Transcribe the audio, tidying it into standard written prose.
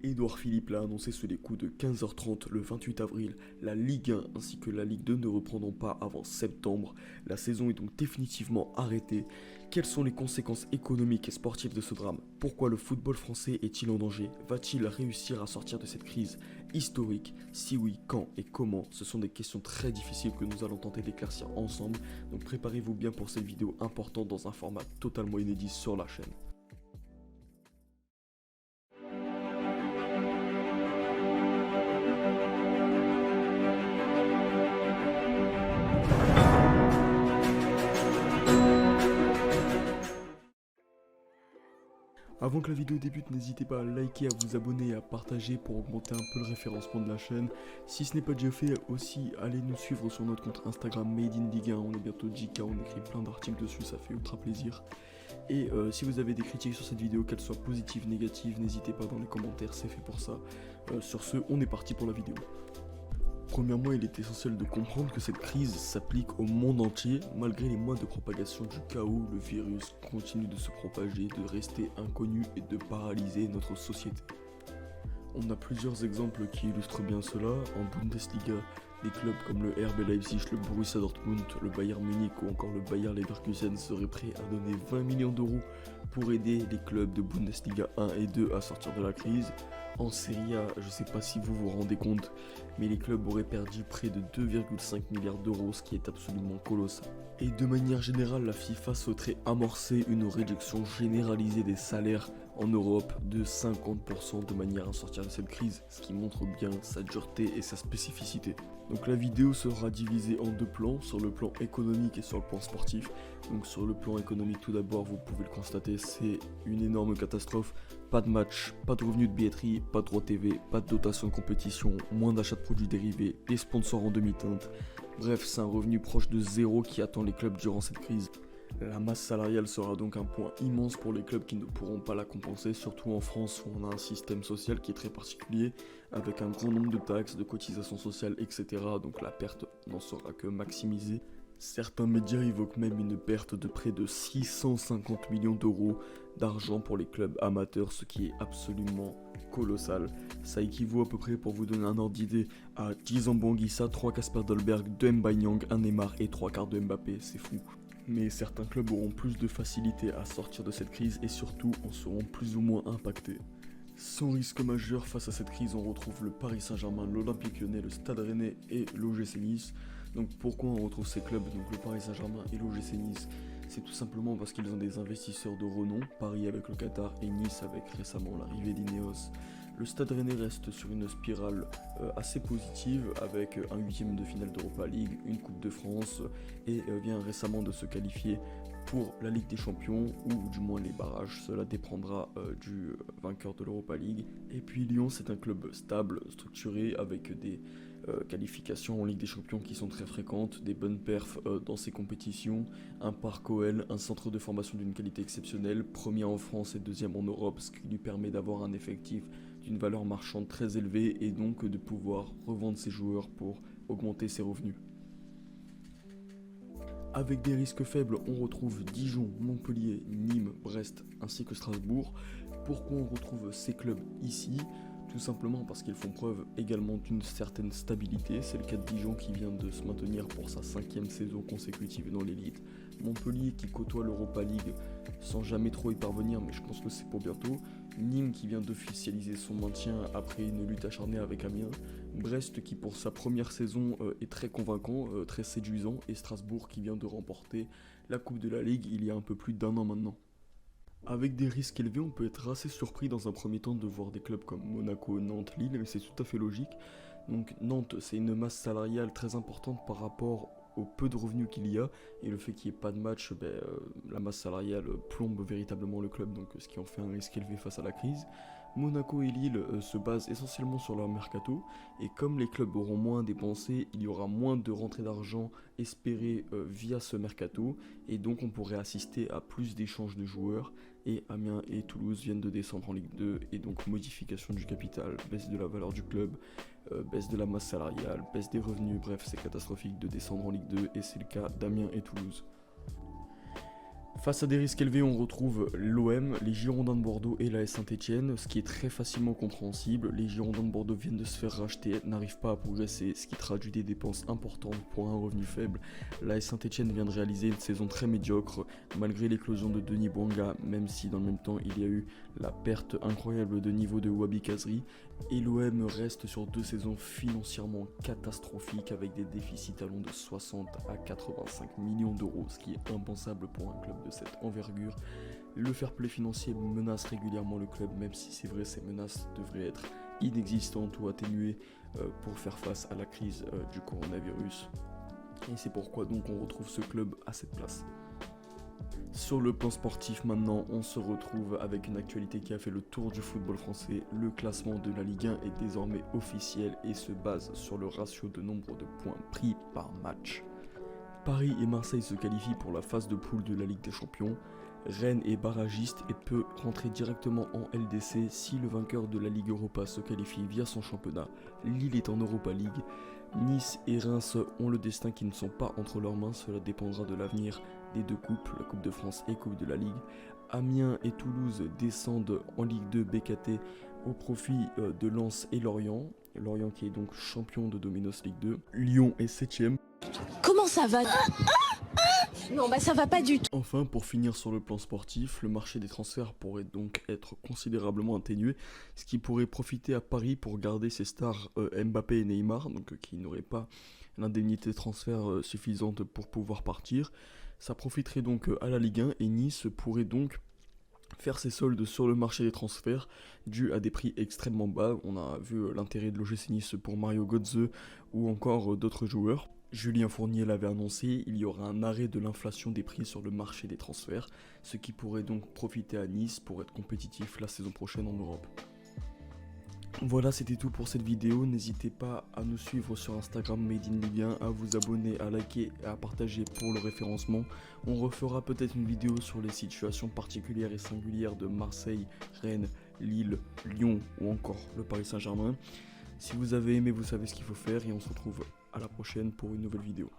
Édouard Philippe l'a annoncé sur les coups de 15h30 le 28 avril. La Ligue 1 ainsi que la Ligue 2 ne reprendront pas avant septembre. La saison est donc définitivement arrêtée. Quelles sont les conséquences économiques et sportives de ce drame? Pourquoi le football français est-il en danger? Va-t-il réussir à sortir de cette crise historique? Si oui, quand et comment? Ce sont des questions très difficiles que nous allons tenter d'éclaircir ensemble. Donc préparez-vous bien pour cette vidéo importante dans un format totalement inédit sur la chaîne. Avant que la vidéo débute, n'hésitez pas à liker, à vous abonner et à partager pour augmenter un peu le référencement de la chaîne. Si ce n'est pas déjà fait, aussi allez nous suivre sur notre compte Instagram Made in Ligue 1, on est bientôt 10K, on écrit plein d'articles dessus, ça fait ultra plaisir. Et si vous avez des critiques sur cette vidéo, qu'elles soient positives, négatives, n'hésitez pas dans les commentaires, c'est fait pour ça. Sur ce, on est parti pour la vidéo. Premièrement, il est essentiel de comprendre que cette crise s'applique au monde entier. Malgré les mois de propagation du chaos, le virus continue de se propager, de rester inconnu et de paralyser notre société. On a plusieurs exemples qui illustrent bien cela. En Bundesliga, des clubs comme le RB Leipzig, le Borussia Dortmund, le Bayern Munich ou encore le Bayer Leverkusen seraient prêts à donner 20 millions d'euros pour aider les clubs de Bundesliga 1 et 2 à sortir de la crise. En Serie A, je ne sais pas si vous vous rendez compte, mais les clubs auraient perdu près de 2,5 milliards d'euros, ce qui est absolument colossal. Et de manière générale, la FIFA souhaiterait amorcer une réduction généralisée des salaires en Europe de 50% de manière à sortir de cette crise, ce qui montre bien sa dureté et sa spécificité. Donc la vidéo sera divisée en deux plans, sur le plan économique et sur le plan sportif. Donc sur le plan économique tout d'abord, vous pouvez le constater, c'est une énorme catastrophe. Pas de match, pas de revenus de billetterie, pas de droit TV, pas de dotation de compétition, moins d'achats de produits dérivés, des sponsors en demi-teinte. Bref, c'est un revenu proche de zéro qui attend les clubs durant cette crise. La masse salariale sera donc un point immense pour les clubs qui ne pourront pas la compenser, surtout en France où on a un système social qui est très particulier, avec un grand nombre de taxes, de cotisations sociales, etc. Donc la perte n'en sera que maximisée. Certains médias évoquent même une perte de près de 650 millions d'euros d'argent pour les clubs amateurs, ce qui est absolument colossal. Ça équivaut à peu près, pour vous donner un ordre d'idée, à 10 Anguissa, 3 Kasper Dolberg, 2 Mbaye-Niang, 1 Neymar et 3 quarts de Mbappé, c'est fou. Mais certains clubs auront plus de facilité à sortir de cette crise et surtout en seront plus ou moins impactés. Sans risque majeur face à cette crise, on retrouve le Paris Saint-Germain, l'Olympique Lyonnais, le Stade Rennais et l'OGC Nice. Donc pourquoi on retrouve ces clubs, donc le Paris Saint-Germain et l'OGC Nice? C'est tout simplement parce qu'ils ont des investisseurs de renom, Paris avec le Qatar et Nice avec récemment l'arrivée d'Ineos. Le Stade Rennais reste sur une spirale assez positive avec un huitième de finale d'Europa League, une Coupe de France et vient récemment de se qualifier pour la Ligue des Champions ou du moins les barrages. Cela dépendra du vainqueur de l'Europa League. Et puis Lyon, c'est un club stable, structuré avec des qualifications en Ligue des Champions qui sont très fréquentes, des bonnes perfs dans ses compétitions, un parc OL, un centre de formation d'une qualité exceptionnelle, premier en France et deuxième en Europe, ce qui lui permet d'avoir un effectif d'une valeur marchande très élevée et donc de pouvoir revendre ses joueurs pour augmenter ses revenus. Avec des risques faibles, on retrouve Dijon, Montpellier, Nîmes, Brest ainsi que Strasbourg. Pourquoi on retrouve ces clubs ici ? Tout simplement parce qu'ils font preuve également d'une certaine stabilité. C'est le cas de Dijon qui vient de se maintenir pour sa 5e saison consécutive dans l'élite. Montpellier qui côtoie l'Europa League sans jamais trop y parvenir, mais je pense que c'est pour bientôt. Nîmes qui vient d'officialiser son maintien après une lutte acharnée avec Amiens. Brest qui pour sa première saison est très convaincant, très séduisant. Et Strasbourg qui vient de remporter la Coupe de la Ligue il y a un peu plus d'1 an maintenant. Avec des risques élevés, on peut être assez surpris dans un premier temps de voir des clubs comme Monaco, Nantes, Lille, mais c'est tout à fait logique. Donc Nantes, c'est une masse salariale très importante par rapport au peu de revenus qu'il y a, et le fait qu'il n'y ait pas de match, la masse salariale plombe véritablement le club, donc ce qui en fait un risque élevé face à la crise. Monaco et Lille se basent essentiellement sur leur mercato, et comme les clubs auront moins dépensé, il y aura moins de rentrées d'argent espérées via ce mercato, et donc on pourrait assister à plus d'échanges de joueurs, et Amiens et Toulouse viennent de descendre en Ligue 2, et donc modification du capital, baisse de la valeur du club, baisse de la masse salariale, baisse des revenus, bref c'est catastrophique de descendre en Ligue 2, et c'est le cas d'Amiens et Toulouse. Face à des risques élevés, on retrouve l'OM, les Girondins de Bordeaux et l'AS Saint-Etienne, ce qui est très facilement compréhensible. Les Girondins de Bordeaux viennent de se faire racheter, n'arrivent pas à progresser, ce qui traduit des dépenses importantes pour un revenu faible. L'AS Saint-Etienne vient de réaliser une saison très médiocre, malgré l'éclosion de Denis Bouanga, même si dans le même temps il y a eu la perte incroyable de niveau de Wabi Kazri. Et l'OM reste sur 2 saisons financièrement catastrophiques avec des déficits allant de 60 à 85 millions d'euros, ce qui est impensable pour un club de cette envergure. Le fair play financier menace régulièrement le club, même si c'est vrai ces menaces devraient être inexistantes ou atténuées pour faire face à la crise du coronavirus. Et c'est pourquoi donc on retrouve ce club à cette place. Sur le plan sportif maintenant, on se retrouve avec une actualité qui a fait le tour du football français. Le classement de la Ligue 1 est désormais officiel et se base sur le ratio de nombre de points pris par match. Paris et Marseille se qualifient pour la phase de poule de la Ligue des Champions. Rennes est barragiste et peut rentrer directement en LDC si le vainqueur de la Ligue Europa se qualifie via son championnat. Lille est en Europa League. Nice et Reims ont le destin qui ne sont pas entre leurs mains, cela dépendra de l'avenir des 2 coupes, la Coupe de France et Coupe de la Ligue. Amiens et Toulouse descendent en Ligue 2 BKT au profit de Lens et Lorient. Lorient qui est donc champion de Dominos Ligue 2. Lyon est 7ème. Comment ça va? Non, bah ça va pas du tout. Enfin, pour finir sur le plan sportif, le marché des transferts pourrait donc être considérablement atténué, ce qui pourrait profiter à Paris pour garder ses stars Mbappé et Neymar, donc qui n'auraient pas l'indemnité de transfert suffisante pour pouvoir partir. Ça profiterait donc à la Ligue 1 et Nice pourrait donc faire ses soldes sur le marché des transferts dû à des prix extrêmement bas. On a vu l'intérêt de l'OGC Nice pour Mario Götze ou encore d'autres joueurs. Julien Fournier l'avait annoncé, il y aura un arrêt de l'inflation des prix sur le marché des transferts, ce qui pourrait donc profiter à Nice pour être compétitif la saison prochaine en Europe. Voilà, c'était tout pour cette vidéo. N'hésitez pas à nous suivre sur Instagram Made in Ligue 1, à vous abonner, à liker et à partager pour le référencement. On refera peut-être une vidéo sur les situations particulières et singulières de Marseille, Rennes, Lille, Lyon ou encore le Paris Saint-Germain. Si vous avez aimé, vous savez ce qu'il faut faire et on se retrouve à la prochaine pour une nouvelle vidéo.